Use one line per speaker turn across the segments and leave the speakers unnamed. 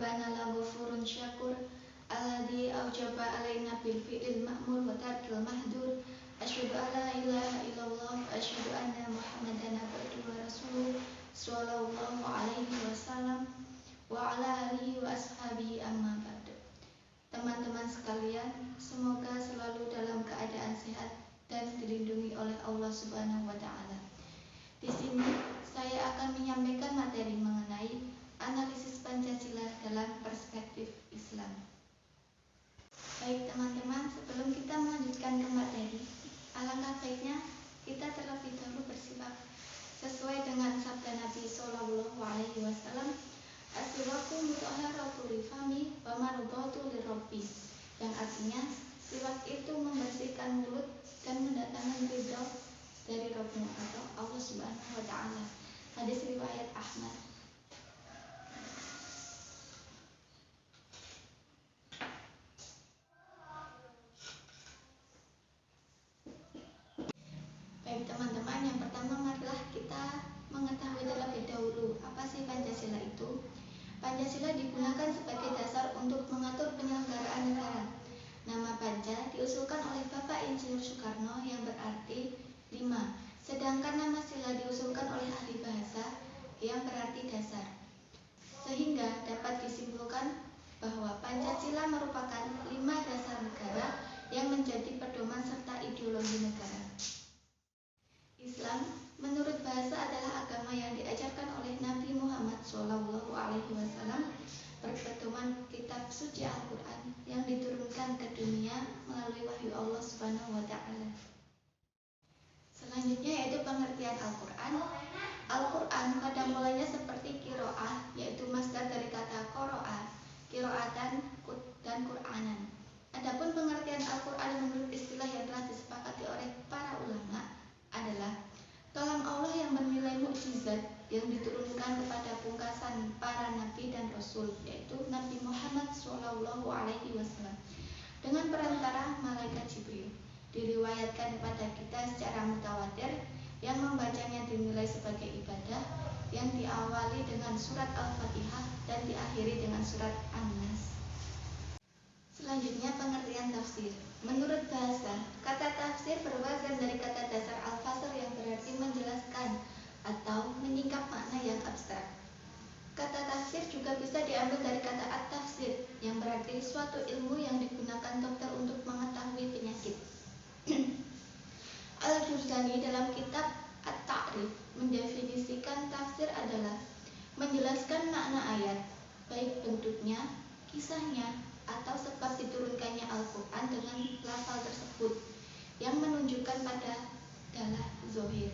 rabbana laghafurun syakur alladzi aujaba alaina bil fi'lil ma'mur wa tarkil mahdur. Asyhadu an la ilaha illallah wa asyhadu anna Muhammadan abduhu wa rasuluh sallallahu alaihi wasallam wa ala alihi wa ashabihi amma ba'du. Teman-teman sekalian, semoga selalu dalam keadaan sehat dan dilindungi oleh Allah Subhanahu wa taala. Di sini saya akan menyampaikan materi mengenai analisis Pancasila dalam perspektif Islam. Baik teman-teman, sebelum kita melanjutkan ke materi, alangkah baiknya kita terlebih dahulu bersiwak sesuai dengan sabda Nabi Shallallahu Alaihi Wasallam, "As-siwaku mutahharatu lifami wa mardhatu lirabbi", yang artinya siwak itu membersihkan mulut dan mendatangkan ridho dari Rabbmu atau Allah Subhanahu wa taala. Hadis riwayat Ahmad. Baik teman-teman, yang pertama marilah kita mengetahui terlebih dahulu apa sih Pancasila itu. Pancasila digunakan sebagai dasar untuk mengatur penyelenggaraan negara. Nama Panca diusulkan oleh Bapak Insinyur Soekarno yang berarti 5, sedangkan nama Sila diusulkan oleh ahli bahasa yang berarti dasar. Sehingga dapat disimpulkan bahwa Pancasila merupakan 5 dasar negara yang menjadi pedoman serta ideologi negara. Islam menurut bahasa adalah agama yang diajarkan oleh Nabi Muhammad SAW berpedoman kitab suci Al-Quran yang diturunkan ke dunia melalui wahyu Allah Subhanahu wa taala. Selanjutnya yaitu pengertian Al-Quran. Al-Quran pada mulanya seperti qiraah, yaitu masdar dari kata qara'a, qiraatan dan Qur'anan. Adapun pengertian Al-Quran menurut istilah yang telah disepakati oleh para ulama adalah kalam Allah yang bernilai mukjizat yang diturunkan kepada pungkasan para nabi dan rasul, yaitu Nabi Muhammad SAW dengan perantara malaikat Jibril. Diriwayatkan kepada kita secara mutawatir, yang membacanya dinilai sebagai ibadah, yang diawali dengan surat Al-Fatihah dan diakhiri dengan surat An-Nas. Selanjutnya pengertian tafsir. Menurut bahasa, kata tafsir berwazan dari kata dasar al-fasl yang berarti menjelaskan atau menyingkap makna yang abstrak. Kata tafsir juga bisa diambil dari kata at-tafsir yang berarti suatu ilmu yang digunakan dokter untuk mengetahui penyakit. Al-Juzani dalam kitab At-Ta'rif mendefinisikan tafsir adalah menjelaskan makna ayat, baik bentuknya, kisahnya, atau sebab diturunkannya Al-Quran dengan lafal tersebut yang menunjukkan pada dalah zohir.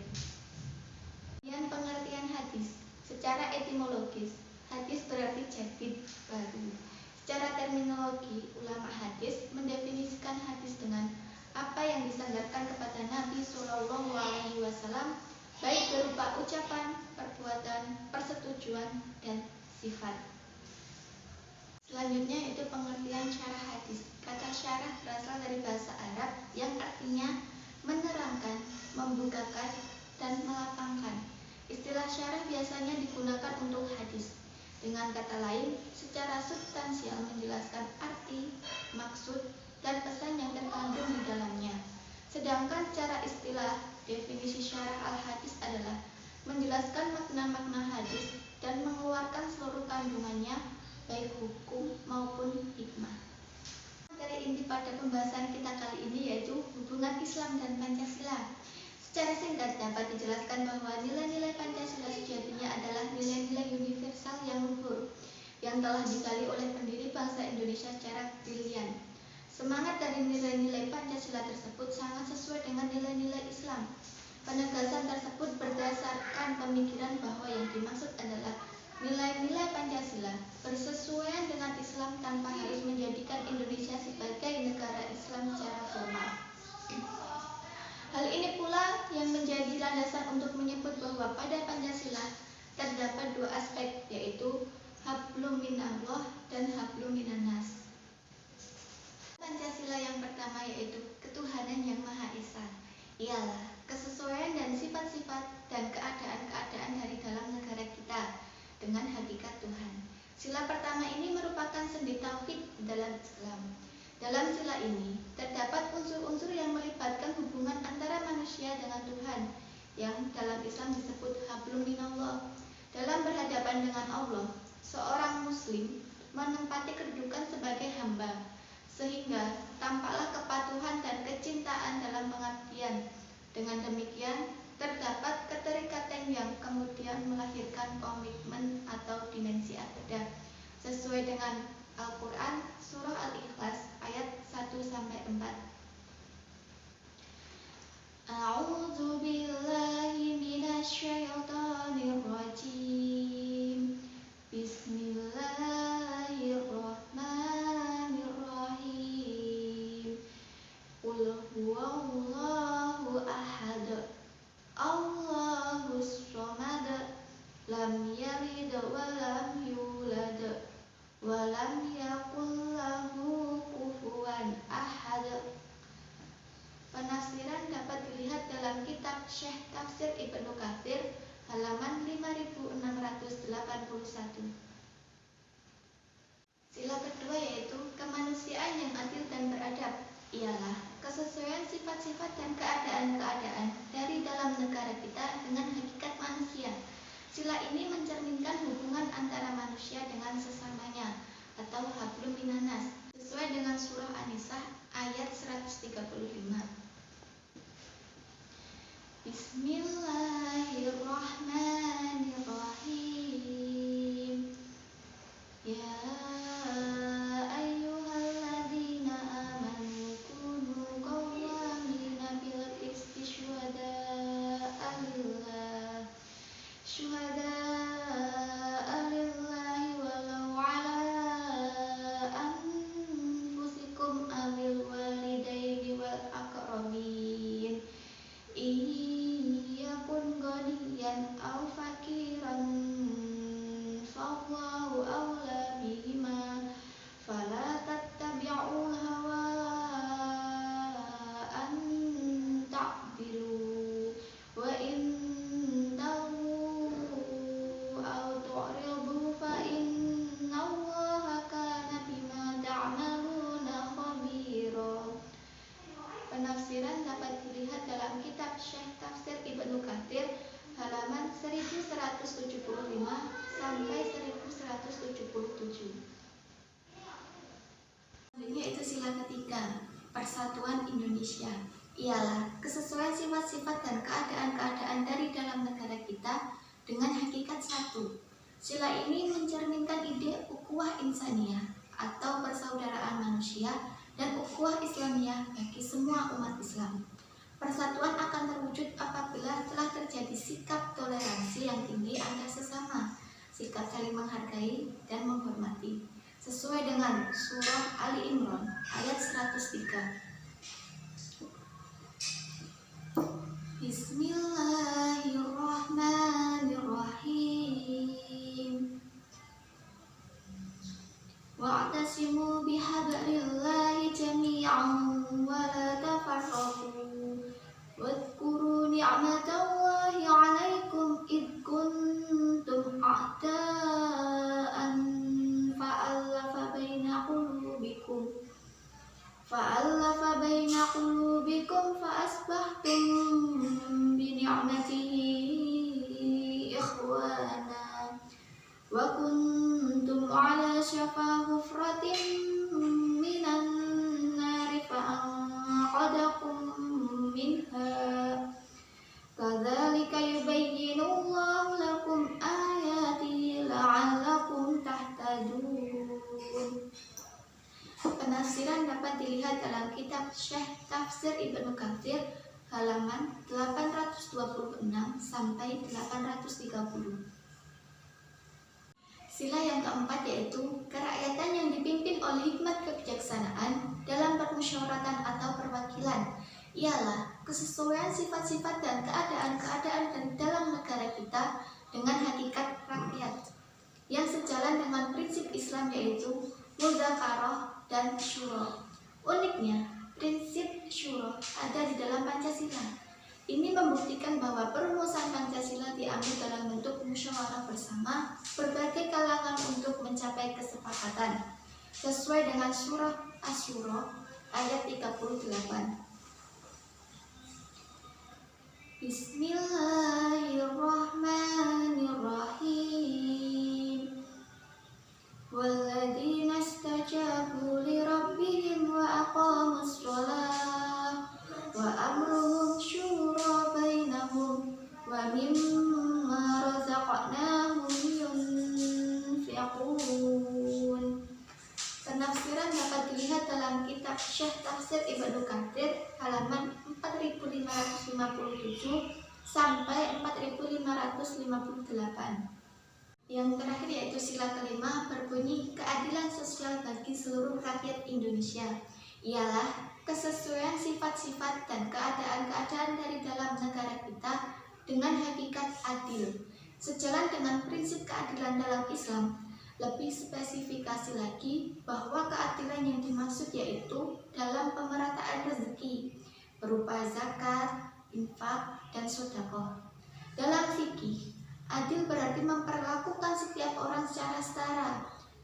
Kemudian pengertian hadis. Secara etimologis, hadis berarti jadid, baru. Secara terminologi, ulama hadis mendefinisikan hadis dengan apa yang disandarkan kepada Nabi Shallallahu Alaihi Wasallam, baik berupa ucapan, perbuatan, persetujuan, dan sifat. Selanjutnya itu pengertian syarah hadis. Kata syarah berasal dari bahasa Arab yang artinya menerangkan, membukakan, dan melapangkan. Istilah syarah biasanya digunakan untuk hadis. Dengan kata lain, secara substansial menjelaskan arti, maksud, dan pesan yang terkandung di dalamnya. Sedangkan secara istilah, definisi syarah al-hadis adalah menjelaskan makna-makna hadis dan mengeluarkan seluruh kandungannya, baik hukum maupun hikmah. Materi inti pada pembahasan kita kali ini yaitu hubungan Islam dan Pancasila. Secara singkat dapat dijelaskan bahwa nilai-nilai Pancasila sejatinya adalah nilai-nilai universal yang luhur yang telah digali oleh pendiri bangsa Indonesia secara brilian. Semangat dari nilai-nilai Pancasila tersebut sangat sesuai dengan nilai-nilai Islam. Penegasan tersebut berdasarkan pemikiran bahwa yang dimaksud adalah nilai-nilai Pancasila bersesuaian dengan Islam tanpa harus menjadikan Indonesia sebagai negara Islam secara formal. Hal ini pula yang menjadi landasan untuk menyebut bahwa pada Pancasila terdapat 2 aspek, yaitu hablum minallah dan hablum minannas. Pancasila yang pertama yaitu ketuhanan yang Maha Esa, ialah kesesuaian dan sifat-sifat dan keadaan-keadaan dari dalam negara kita dengan hakikat Tuhan. Sila pertama ini merupakan sendi tauhid dalam Islam. Dalam sila ini terdapat unsur-unsur yang melibatkan hubungan antara manusia dengan Tuhan, yang dalam Islam disebut hablum minallah. Dalam berhadapan dengan Allah, seorang muslim menempati kedudukan sebagai hamba, sehingga tampaklah kepatuhan dan kecintaan dalam pengabdian. Dengan demikian, terdapat keterikatan yang kemudian melahirkan komitmen atau dimensi akidah sesuai dengan Al-Quran Surah Al-Ikhlas ayat 1-4. A'udzu billahi minasyaitonir rajim. Bismillahirrahmanirrahim. Qul huwallahu ahad. Allahus shomad. Lam yalid wa lam yulad wa lam yakul lahu kufuwan ahad. Penafsiran dapat dilihat dalam kitab Syekh Tafsir Ibnu Katsir halaman 5681. Sila kedua yaitu kemanusiaan yang adil dan beradab, ialah kesesuaian sifat-sifat dan keadaan-keadaan dari dalam negara kita dengan hakikat manusia. Sila ini mencerminkan hubungan antara manusia dengan sesamanya atau hablum minanas sesuai dengan surah An-Nisa ayat 135. Bismillahirrahmanirrahim. Ya ayyuhalladzina amanu kunu qawwamina bil qisti syuhada'a lillahi walau ala anfusikum awil walidaini wal aqrabin iyakun ghaniyan aw fakiran fallahu awla bihima fala tattabi'ul hawa an ta'dilu wa in tawu aw tu'ridu fa innallaha kana bima ta'maluna khabira. Penafsiran dapat dilihat dalam kitab Syekh Tafsir Ibnu Katsir halaman 1175 sampai 1177. Yaitu sila ketiga, persatuan Indonesia, ialah kesesuaian sifat-sifat dan keadaan-keadaan dari dalam negara kita dengan hakikat satu. Sila ini mencerminkan ide ukhuwah insaniyah atau persaudaraan manusia dan ukhuwah Islamiyah bagi semua umat Islam. Persatuan akan terwujud apabila telah terjadi sikap toleransi yang tinggi antar sesama, sikap saling menghargai dan menghormati, sesuai dengan surah Ali Imran ayat 103. Bismillahirrahmanirrahim. Wa'tasimu bihablillahi jami'an wa la tafarraqu. Wadhkuru ni'matallahi 'alaikum id kuntum a'da'an fa'alafa baina qulubikum fa'asbahtum bi ni'matihi ikhwana wa kuntum 'ala syafa hufratin minan nari fa'anqadakum minha kadzalika yubayyinullahu lakum ayatihi la'allakum tahtadun. Penafsiran dapat dilihat dalam kitab Syekh Tafsir Ibnu Katsir halaman 826 sampai 830. Sila yang keempat yaitu kerakyatan yang dipimpin oleh hikmat kebijaksanaan dalam permusyawaratan atau perwakilan, ialah kesesuaian sifat-sifat dan keadaan-keadaan dalam negara kita dengan hakikat rakyat yang sejalan dengan prinsip Islam yaitu mudzakarah dan syura. Uniknya, prinsip syura ada di dalam Pancasila. Ini membuktikan bahwa perumusan Pancasila diambil dalam bentuk musyawarah bersama berbagai kalangan untuk mencapai kesepakatan sesuai dengan surah Asy-Syura ayat 38. Bismillahirrahmanirrahim. Walladzina istajabu li rabbihim wa aqamus shalah wa amruhum syura bainahum wa mimma razaqnahum yunfiqun. Penafsiran dapat dilihat dalam kitab Syekh Tafsir Ibnu Katsir halaman 4557 sampai 4558. Yang terakhir yaitu sila kelima berbunyi keadilan sosial bagi seluruh rakyat Indonesia ialah kesesuaian sifat-sifat dan keadaan-keadaan dari dalam negara kita dengan hakikat adil. Sejalan dengan prinsip keadilan dalam Islam, lebih spesifikasi lagi bahwa keadilan yang dimaksud yaitu dalam pemerataan rezeki berupa zakat, infak, dan sedekah. Dalam fikih, adil berarti memperlakukan setiap orang secara setara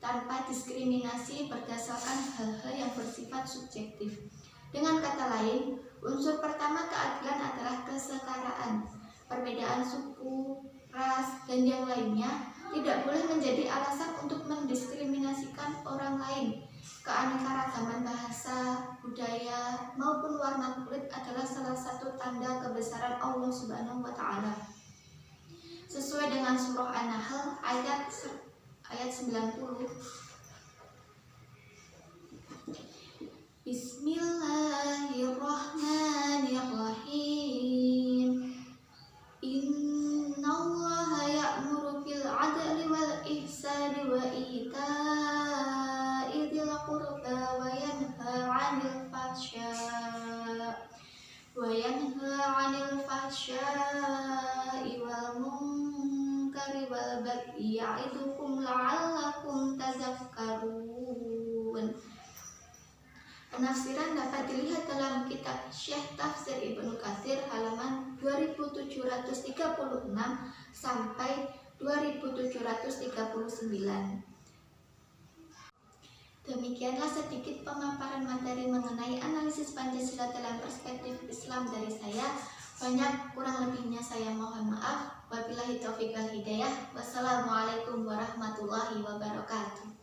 tanpa diskriminasi berdasarkan hal-hal yang bersifat subjektif. Dengan kata lain, unsur pertama keadilan adalah kesetaraan. Perbedaan suku, ras, dan yang lainnya tidak boleh menjadi alasan untuk mendiskriminasikan orang lain. Keanekaragaman bahasa, budaya, maupun warna kulit adalah salah satu tanda kebesaran Allah Subhanahu wa Ta'ala. Sesuai dengan surah An-Nahl ayat 90. Bismillahirrahmanirrahim. Innallaha ya'muru bil 'adli wal ihsani wa ita'i dzil qurba wa yanha 'anil fahsya'i wal munkari wal bagyi ya'idukum la'allakum tadhakkarun. Penafsiran dapat dilihat dalam kitab Syekh Tafsir Ibnu Katsir halaman 2736 sampai 2739. Demikianlah sedikit pemaparan materi mengenai analisis Pancasila dalam perspektif Islam dari saya. Banyak kurang lebihnya saya mohon maaf. Wabillahi taufiq wal hidayah. Wassalamualaikum warahmatullahi wabarakatuh.